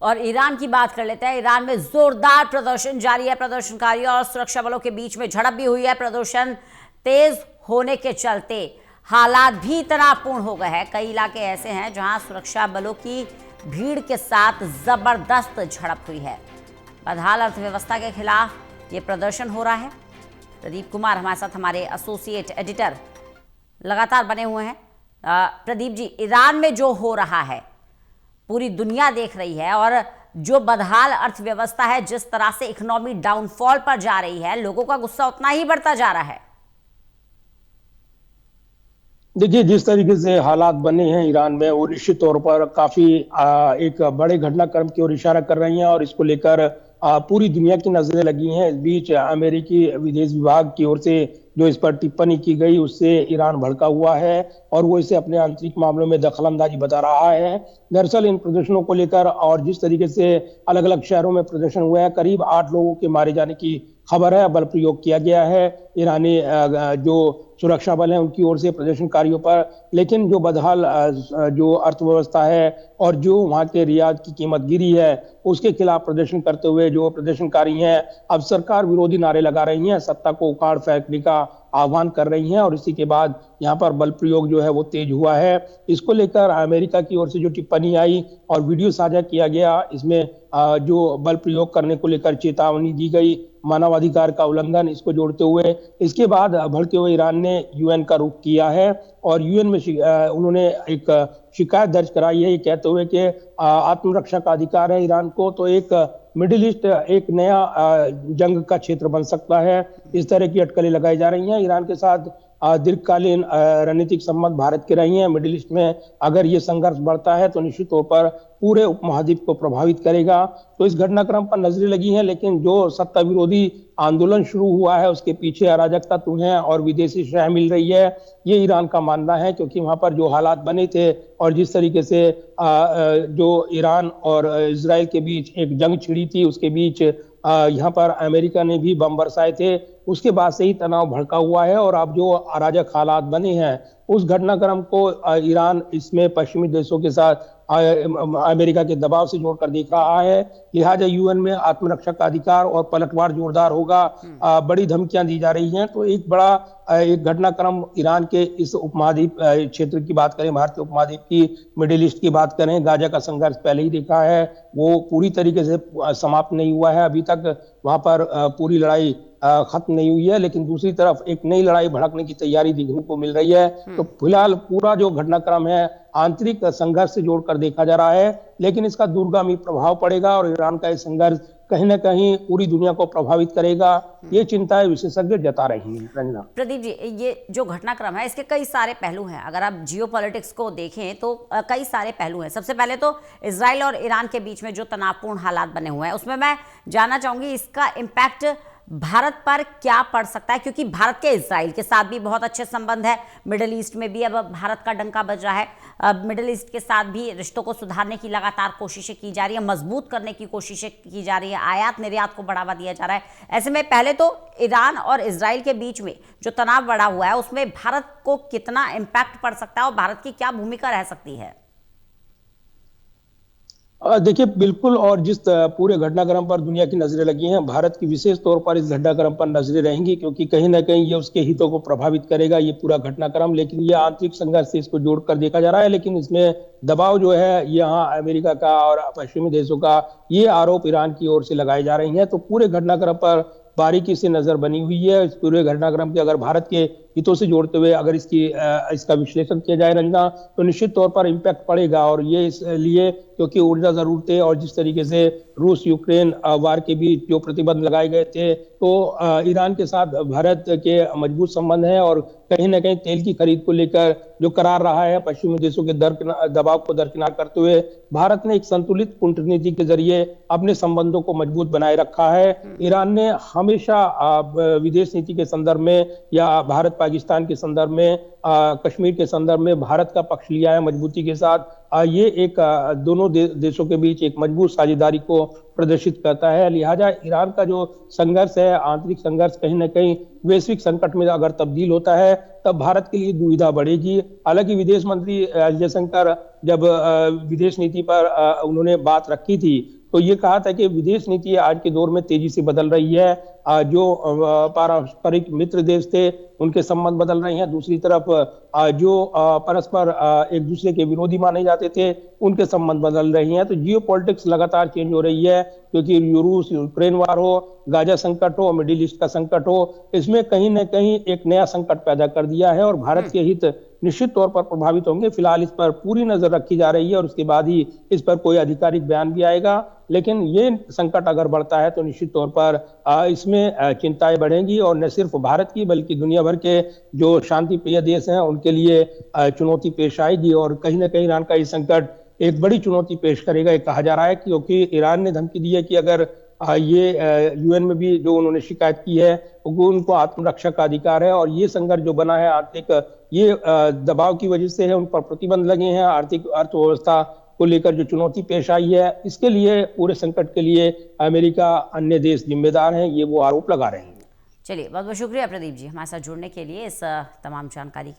और ईरान की बात कर लेते हैं। ईरान में जोरदार प्रदर्शन जारी है। प्रदर्शनकारियों और सुरक्षा बलों के बीच में झड़प भी हुई है। प्रदर्शन तेज होने के चलते हालात भी तनावपूर्ण हो गए हैं। कई इलाके ऐसे हैं जहां सुरक्षा बलों की भीड़ के साथ जबरदस्त झड़प हुई है। बदहाल अर्थव्यवस्था के खिलाफ ये प्रदर्शन हो रहा है। प्रदीप कुमार हमारे साथ, हमारे एसोसिएट एडिटर, लगातार बने हुए हैं। प्रदीप जी, ईरान में जो हो रहा है पूरी दुनिया देख रही है, और जो बदहाल अर्थव्यवस्था है, जिस तरह से इकोनॉमी डाउनफॉल पर जा रही है, लोगों का गुस्सा उतना ही बढ़ता जा रहा है। देखिए, जिस तरीके से हालात बने हैं ईरान में, वो निश्चित तौर पर काफी एक बड़े घटनाक्रम की ओर इशारा कर रही हैं, और इसको लेकर पूरी दुनिया की नजरें लगी हैं। इस बीच अमेरिकी विदेश विभाग की ओर से जो इस पर टिप्पणी की गई, उससे ईरान भड़का हुआ है और वो इसे अपने आंतरिक मामलों में दखलंदाजी बता रहा है। दरअसल इन प्रदर्शनों को लेकर और जिस तरीके से अलग अलग शहरों में प्रदर्शन हुए हैं, करीब 8 लोगों के मारे जाने की खबर है। बल प्रयोग किया गया है ईरानी जो सुरक्षा बल है उनकी ओर से प्रदर्शनकारियों पर। लेकिन जो बदहाल जो अर्थव्यवस्था है और जो वहां के रियाज की कीमत गिरी है, उसके खिलाफ प्रदर्शन करते हुए जो प्रदर्शनकारी हैं, अब सरकार विरोधी नारे लगा रही हैं, सत्ता को उखाड़ फेंकने का आह्वान कर रही हैं, और इसी के बाद यहाँ पर बल प्रयोग जो है वो तेज हुआ है। इसको लेकर अमेरिका की ओर से जो टिप्पणी आई और वीडियो साझा किया गया, इसमें जो बल प्रयोग करने को लेकर चेतावनी दी गई, मानवाधिकार का उल्लंघन, इसको जोड़ते हुए इसके बाद भड़के हुए ईरान ने यूएन का रुख किया है और यूएन में उन्होंने एक शिकायत दर्ज कराई है, ये कहते हुए कि आत्मरक्षा का अधिकार है ईरान को, तो एक मिडिल ईस्ट एक नया जंग का क्षेत्र बन सकता है। इस तरह की अटकलें लगाई जा रही हैं। ईरान के साथ दीर्घकालीन रणनीतिक संबंध भारत के रही हैं। मिडिल ईस्ट में अगर ये संघर्ष बढ़ता है तो निश्चित तौर पर पूरे उपमहाद्वीप को प्रभावित करेगा। तो इस घटनाक्रम पर नजरें लगी हैं, लेकिन जो सत्ता विरोधी आंदोलन शुरू हुआ है उसके पीछे अराजक तत्व हैं और विदेशी शह मिल रही है, ये ईरान का मानना है। क्योंकि वहां पर जो हालात बने थे और जिस तरीके से जो ईरान और इजराइल के बीच एक जंग छिड़ी थी, उसके बीच यहाँ पर अमेरिका ने भी बम बरसाए थे, उसके बाद से ही तनाव भड़का हुआ है। और अब जो अराजक हालात बने हैं, उस घटनाक्रम को ईरान इसमें पश्चिमी देशों के साथ अमेरिका के दबाव से जोड़कर देख रहा है। लिहाजा यूएन में आत्मरक्षा का अधिकार और पलटवार जोरदार होगा, बड़ी धमकियां दी जा रही हैं। तो एक बड़ा एक घटनाक्रम ईरान के इस उपमहाद्वीप क्षेत्र की बात करें, भारतीय उपमहाद्वीप की, मिडिल ईस्ट की बात करें, गाजा का संघर्ष पहले ही देखा है, वो पूरी तरीके से समाप्त नहीं हुआ है अभी तक, वहां पर पूरी लड़ाई खत्म नहीं हुई है। लेकिन दूसरी तरफ एक नई लड़ाई भड़कने की तैयारी देखने को मिल रही है। तो फिलहाल पूरा जो घटनाक्रम है आंतरिक संघर्ष से जोड़कर देखा जा रहा है, लेकिन इसका दूरगामी प्रभाव पड़ेगा और ईरान का इस संघर्ष कहीं ना कहीं पूरी दुनिया को प्रभावित करेगा, ये चिंताएं विशेषज्ञ जता रही हैं। रंजना, प्रदीप जी, ये जो घटनाक्रम है इसके कई सारे पहलू हैं। अगर आप जियोपॉलिटिक्स को देखें तो कई सारे पहलू हैं। सबसे पहले तो इजराइल और ईरान के बीच में जो तनावपूर्ण हालात बने हुए हैं, उसमें मैं जानना चाहूंगी इसका इम्पैक्ट भारत पर क्या पड़ सकता है, क्योंकि भारत के इजराइल के साथ भी बहुत अच्छे संबंध है। मिडिल ईस्ट में भी अब भारत का डंका बज रहा है। अब मिडिल ईस्ट के साथ भी रिश्तों को सुधारने की लगातार कोशिशें की जा रही है, मजबूत करने की कोशिशें की जा रही है, आयात निर्यात को बढ़ावा दिया जा रहा है। ऐसे में पहले तो ईरान और इजराइल के बीच में जो तनाव बढ़ा हुआ है, उसमें भारत को कितना इम्पैक्ट पड़ सकता है और भारत की क्या भूमिका रह सकती है? देखिए, बिल्कुल, और जिस पूरे घटनाक्रम पर दुनिया की नजरें लगी हैं, भारत की विशेष तौर पर इस घटनाक्रम पर नजरें रहेंगी, क्योंकि कहीं ना कहीं ये उसके हितों को प्रभावित करेगा, ये पूरा घटनाक्रम। लेकिन ये आंतरिक संघर्ष से इसको जोड़कर देखा जा रहा है। लेकिन इसमें दबाव जो है यहाँ अमेरिका का और पश्चिमी देशों का, ये आरोप ईरान की ओर से लगाए जा रही हैं। तो पूरे घटनाक्रम पर बारीकी से नजर बनी हुई है। इस पूरे घटनाक्रम के अगर भारत के हितों से जोड़ते हुए अगर इसका विश्लेषण किया जाए रंजना, तो निश्चित तौर पर इम्पैक्ट पड़ेगा। और ये इसलिए क्योंकि ऊर्जा जरूरतें और जिस तरीके से रूस यूक्रेन वार के बीच जो प्रतिबंध लगाए गए थे, तो ईरान के साथ भारत के मजबूत संबंध है। और कहीं ना कहीं तेल की खरीद को लेकर जो करार रहा है, पश्चिमी देशों के दबाव को दरकिनार करते हुए भारत ने एक संतुलित कूटनीति के जरिए अपने संबंधों को मजबूत बनाए रखा है। ईरान ने हमेशा विदेश नीति के संदर्भ में या भारत पाकिस्तान के संदर्भ में, कश्मीर के संदर्भ में भारत का पक्ष लिया है मजबूती के साथ। ये एक दोनों देशों के बीच एक मजबूत साझेदारी को प्रदर्शित करता है। लिहाजा ईरान का जो संघर्ष है, आंतरिक संघर्ष कहीं न कहीं वैश्विक संकट में अगर तब्दील होता है, तब भारत के लिए दुविधा बढ़ेगी। हालांकि विदेश मंत्री जयशंकर जब विदेश नीति पर उन्होंने बात रखी थी, तो ये कहा था कि विदेश नीति आज के दौर में तेजी से बदल रही है। जो पारस्परिक मित्र देश थे, उनके संबंध बदल रहे हैं। दूसरी तरफ जो परस्पर एक दूसरे के विरोधी माने जाते थे, उनके संबंध बदल रही हैं। तो जियो पॉलिटिक्स लगातार चेंज हो रही है, क्योंकि रूस यूक्रेन वार हो, गाजा संकट हो, मिडिल ईस्ट का संकट हो, इसमें कहीं न कहीं एक नया संकट पैदा कर दिया है और भारत के हित निश्चित तौर पर प्रभावित होंगे। फिलहाल इस पर पूरी नजर रखी जा रही है और उसके बाद ही इस पर कोई आधिकारिक बयान भी आएगा। लेकिन ये संकट अगर बढ़ता है तो निश्चित तौर पर इसमें चिंताएं बढ़ेंगी और न सिर्फ भारत की बल्कि दुनिया भर के जो शांति प्रिय देश हैं उनके लिए चुनौती पेश आएगी। और कहीं ना कहीं ईरान का ये संकट एक बड़ी चुनौती पेश करेगा, ये कहा जा रहा है, क्योंकि ईरान ने धमकी दी है कि अगर ये यूएन में भी जो उन्होंने शिकायत की है, वो उनको आत्मरक्षा का अधिकार है और ये संघर्ष जो बना है आर्थिक, ये दबाव की वजह से है, उन पर प्रतिबंध लगे हैं, आर्थिक अर्थव्यवस्था को लेकर जो चुनौती पेश आई है, इसके लिए पूरे संकट के लिए अमेरिका, अन्य देश जिम्मेदार हैं, ये वो आरोप लगा रहे हैं। चलिए, बहुत बहुत शुक्रिया प्रदीप जी हमारे साथ जुड़ने के लिए, इस तमाम जानकारी के लिए।